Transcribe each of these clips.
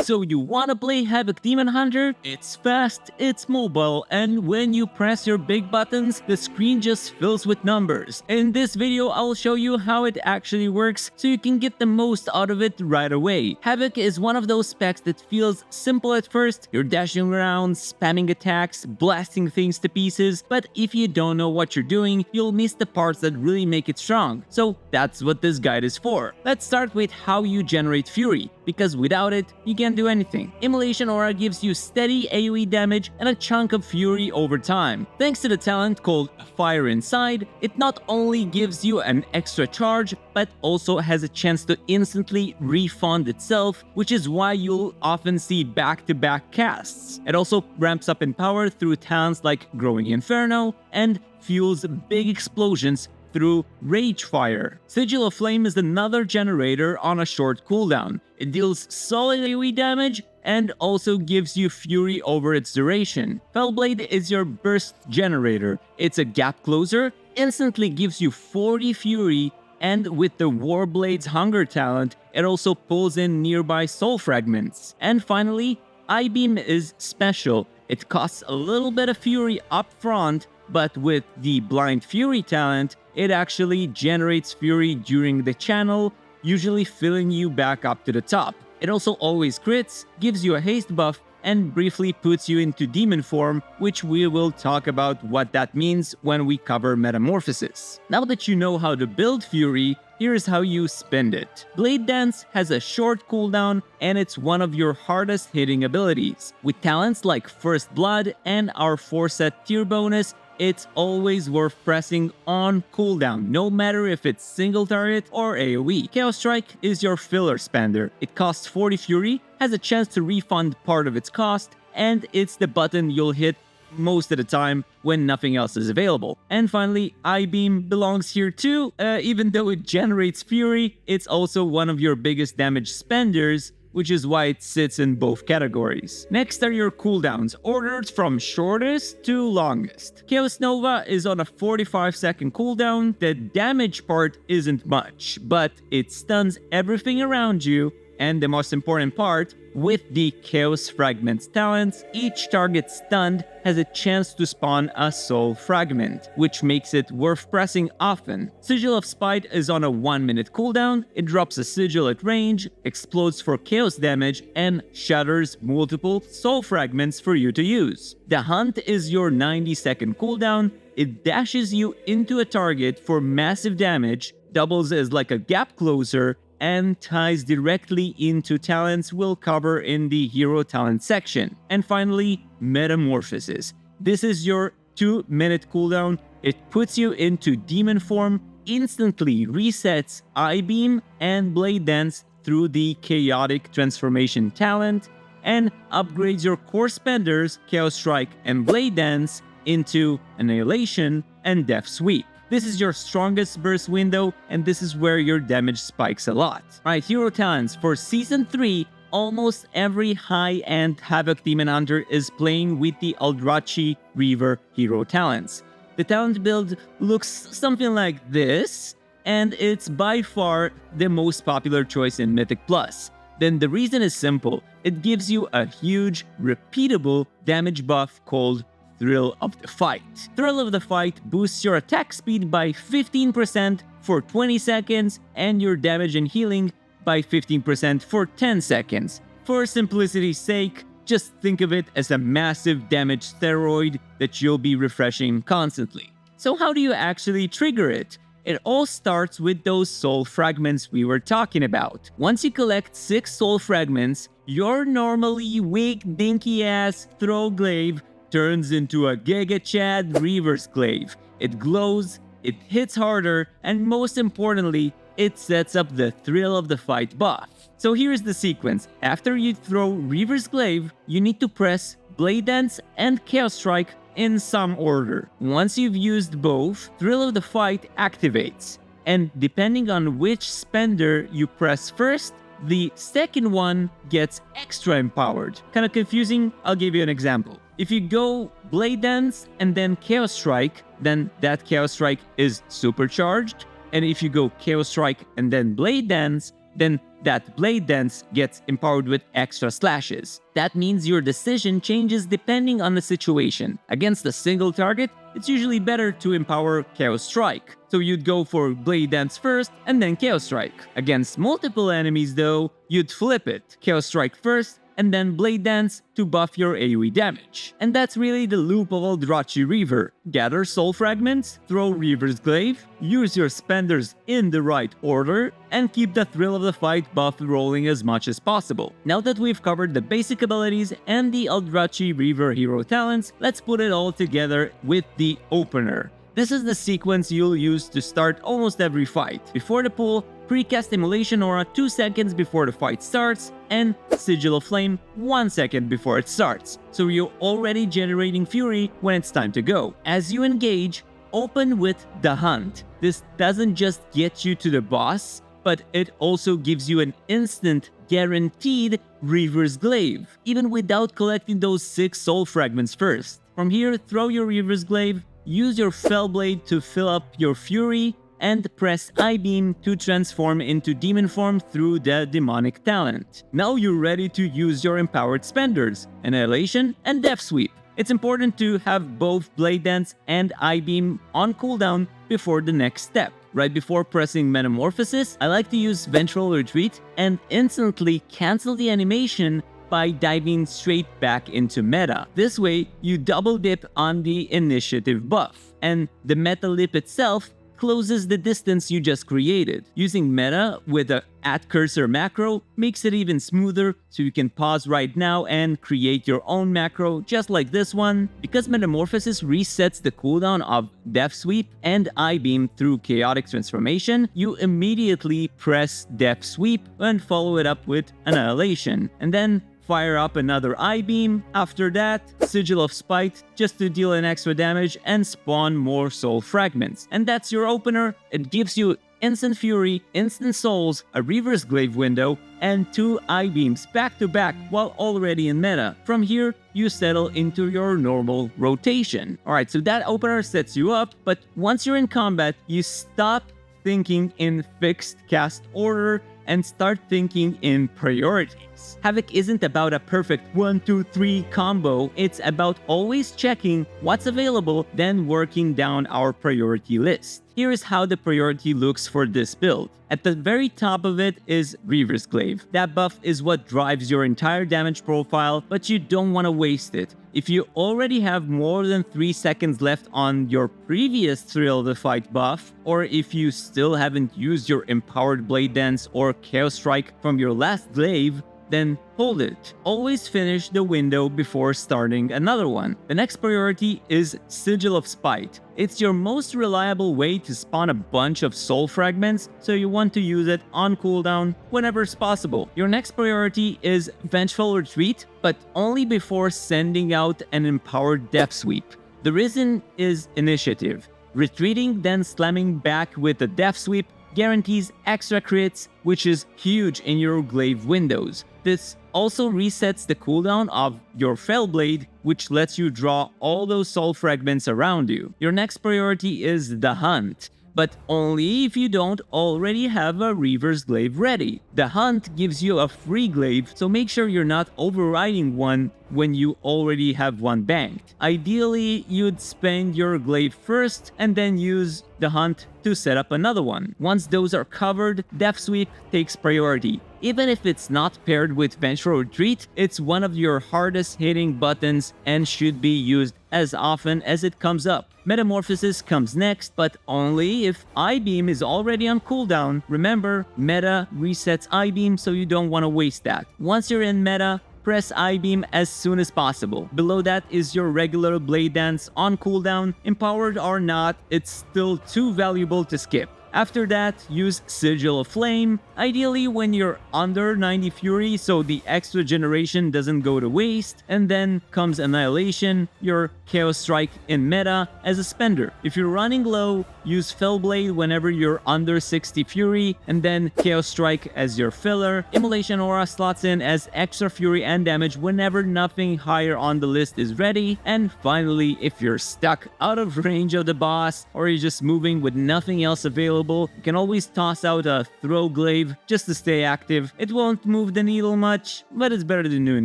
So you wanna play Havoc Demon Hunter? It's fast, it's mobile, and when you press your big buttons, the screen just fills with numbers. In this video, I'll show you how it actually works so you can get the most out of it right away. Havoc is one of those specs that feels simple at first. You're dashing around, spamming attacks, blasting things to pieces, but if you don't know what you're doing, you'll miss the parts that really make it strong. So that's what this guide is for. Let's start with how you generate Fury, because without it, you can't do anything. Immolation Aura gives you steady AoE damage and a chunk of Fury over time. Thanks to the talent called Fire Inside, it not only gives you an extra charge, but also has a chance to instantly refund itself, which is why you'll often see back-to-back casts. It also ramps up in power through talents like Growing Inferno and fuels big explosions through Rage Fire. Sigil of Flame is another generator on a short cooldown. It deals solid AoE damage and also gives you Fury over its duration. Fellblade is your burst generator. It's a gap closer, instantly gives you 40 Fury, and with the Warblade's Hunger talent, it also pulls in nearby soul fragments. And finally, I-Beam is special. It costs a little bit of Fury up front, but with the Blind Fury talent, it actually generates Fury during the channel, usually filling you back up to the top. It also always crits, gives you a haste buff, and briefly puts you into demon form, which we will talk about what that means when we cover Metamorphosis. Now that you know how to build Fury, here's how you spend it. Blade Dance has a short cooldown and it's one of your hardest hitting abilities. With talents like First Blood and our 4-set tier bonus, it's always worth pressing on cooldown, no matter if it's single target or AoE. Chaos Strike is your filler spender. It costs 40 Fury, has a chance to refund part of its cost, and it's the button you'll hit most of the time when nothing else is available. And finally, I-Beam belongs here too. Even though it generates Fury, it's also one of your biggest damage spenders, which is why it sits in both categories. Next are your cooldowns, ordered from shortest to longest. Chaos Nova is on a 45-second cooldown. The damage part isn't much, but it stuns everything around you, and the most important part, with the Chaos Fragments talents, each target stunned has a chance to spawn a soul fragment, which makes it worth pressing often. Sigil of Spite is on a 1-minute cooldown. It drops a sigil at range, explodes for chaos damage, and shatters multiple soul fragments for you to use. The Hunt is your 90-second cooldown. It dashes you into a target for massive damage, doubles as like a gap closer, and ties directly into talents we'll cover in the hero talent section. And finally, Metamorphosis. This is your 2-minute cooldown. It puts you into demon form, instantly resets I-Beam and Blade Dance through the Chaotic Transformation talent, and upgrades your core spenders, Chaos Strike and Blade Dance, into Annihilation and Death Sweep. This is your strongest burst window, and this is where your damage spikes a lot. Alright, hero talents. For Season 3, almost every high-end Havoc Demon Hunter is playing with the Eldrachi Reaver hero talents. The talent build looks something like this, and it's by far the most popular choice in Mythic Plus. Then the reason is simple. It gives you a huge, repeatable damage buff called Thrill of the Fight. Thrill of the Fight boosts your attack speed by 15% for 20 seconds and your damage and healing by 15% for 10 seconds. For simplicity's sake, just think of it as a massive damage steroid that you'll be refreshing constantly. So how do you actually trigger it? It all starts with those soul fragments we were talking about. Once you collect 6 soul fragments, your normally weak, dinky-ass throw glaive turns into a Giga Chad Reaver's Glaive. It glows, it hits harder, and most importantly, it sets up the Thrill of the Fight buff. So here's the sequence. After you throw Reaver's Glaive, you need to press Blade Dance and Chaos Strike in some order. Once you've used both, Thrill of the Fight activates. And depending on which spender you press first, the second one gets extra empowered. Kinda confusing? I'll give you an example. If you go Blade Dance and then Chaos Strike, then that Chaos Strike is supercharged. And if you go Chaos Strike and then Blade Dance, then that blade dance gets empowered with extra slashes. That means your decision changes depending on the situation. Against a single target, it's usually better to empower Chaos Strike, so you'd go for Blade Dance first and then Chaos Strike. Against multiple enemies though, you'd flip it, Chaos Strike first and then Blade Dance to buff your AoE damage. And that's really the loop of Eldrachi Reaver. Gather soul fragments, throw Reaver's Glaive, use your spenders in the right order, and keep the thrill of the fight buff rolling as much as possible. Now that we've covered the basic abilities and the Eldrachi Reaver hero talents, let's put it all together with the opener. This is the sequence you'll use to start almost every fight. Before the pull, precast Immolation Aura 2 seconds before the fight starts, and Sigil of Flame 1 second before it starts, so you're already generating fury when it's time to go. As you engage, open with the Hunt. This doesn't just get you to the boss, but it also gives you an instant, guaranteed Reaver's Glaive, even without collecting those 6 soul fragments first. From here, throw your Reaver's Glaive, use your Fellblade to fill up your fury, and press I-Beam to transform into demon form through the demonic talent. Now you're ready to use your empowered spenders, Annihilation and Death Sweep. It's important to have both Blade Dance and I-Beam on cooldown before the next step. Right before pressing Metamorphosis, I like to use Vengeful Retreat and instantly cancel the animation by diving straight back into meta. This way, you double dip on the initiative buff, and the meta lip itself closes the distance you just created. Using meta with a @cursor macro makes it even smoother, so you can pause right now and create your own macro just like this one. Because Metamorphosis resets the cooldown of Death Sweep and I-Beam through Chaotic Transformation, you immediately press Death Sweep and follow it up with Annihilation, and then fire up another I-Beam. After that, Sigil of Spite just to deal an extra damage and spawn more soul fragments. And that's your opener. It gives you instant fury, instant souls, a Reaver's Glaive window, and 2 I-Beams back to back while already in meta. From here, you settle into your normal rotation. Alright, so that opener sets you up, but once you're in combat, you stop thinking in fixed cast order and start thinking in priorities. Havoc isn't about a perfect 1, 2, 3 combo, it's about always checking what's available, then working down our priority list. Here's how the priority looks for this build. At the very top of it is Reaver's Glaive. That buff is what drives your entire damage profile, but you don't want to waste it. If you already have more than 3 seconds left on your previous Thrill of the Fight buff, or if you still haven't used your Empowered Blade Dance or Chaos Strike from your last Glaive, then hold it. Always finish the window before starting another one. The next priority is Sigil of Spite. It's your most reliable way to spawn a bunch of soul fragments, so you want to use it on cooldown whenever it's possible. Your next priority is Vengeful Retreat, but only before sending out an empowered Death Sweep. The reason is initiative. Retreating, then slamming back with a Death Sweep guarantees extra crits, which is huge in your Glaive windows. This also resets the cooldown of your Fellblade, which lets you draw all those soul fragments around you. Your next priority is the Hunt, but only if you don't already have a Reaver's Glaive ready. The Hunt gives you a free Glaive, so make sure you're not overriding one when you already have one banked. Ideally, you'd spend your Glaive first and then use the Hunt to set up another one. Once those are covered, Death Sweep takes priority. Even if it's not paired with Vengeful Retreat, it's one of your hardest hitting buttons and should be used as often as it comes up. Metamorphosis comes next, but only if I-Beam is already on cooldown. Remember, meta resets I-Beam, so you don't want to waste that. Once you're in meta, press I-Beam as soon as possible. Below that is your regular Blade Dance on cooldown. Empowered or not, it's still too valuable to skip. After that, use Sigil of Flame, ideally when you're under 90 Fury so the extra generation doesn't go to waste, and then comes Annihilation, your Chaos Strike in meta as a spender. If you're running low, use Fellblade whenever you're under 60 Fury, and then Chaos Strike as your filler. Immolation Aura slots in as extra Fury and damage whenever nothing higher on the list is ready. And finally, if you're stuck out of range of the boss, or you're just moving with nothing else available, available. You can always toss out a throw glaive just to stay active. It won't move the needle much, but it's better than doing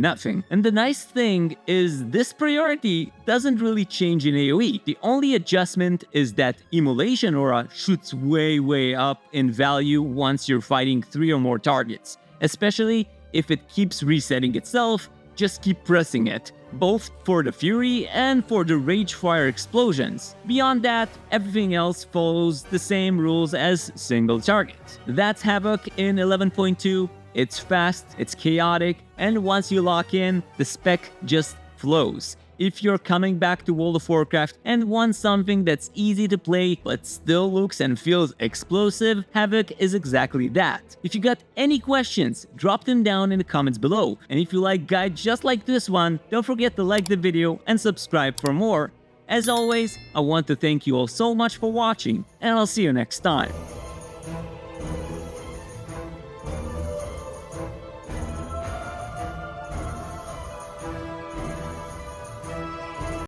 nothing. And the nice thing is this priority doesn't really change in AoE. The only adjustment is that Immolation Aura shoots way up in value once you're fighting 3 or more targets, especially if it keeps resetting itself. Just keep pressing it, both for the Fury and for the Rage Fire explosions. Beyond that, everything else follows the same rules as single target. That's Havoc in 11.2. It's fast, it's chaotic, and once you lock in, the spec just flows. If you're coming back to World of Warcraft and want something that's easy to play but still looks and feels explosive, Havoc is exactly that. If you got any questions, drop them down in the comments below. And if you like guides just like this one, don't forget to like the video and subscribe for more. As always, I want to thank you all so much for watching, and I'll see you next time.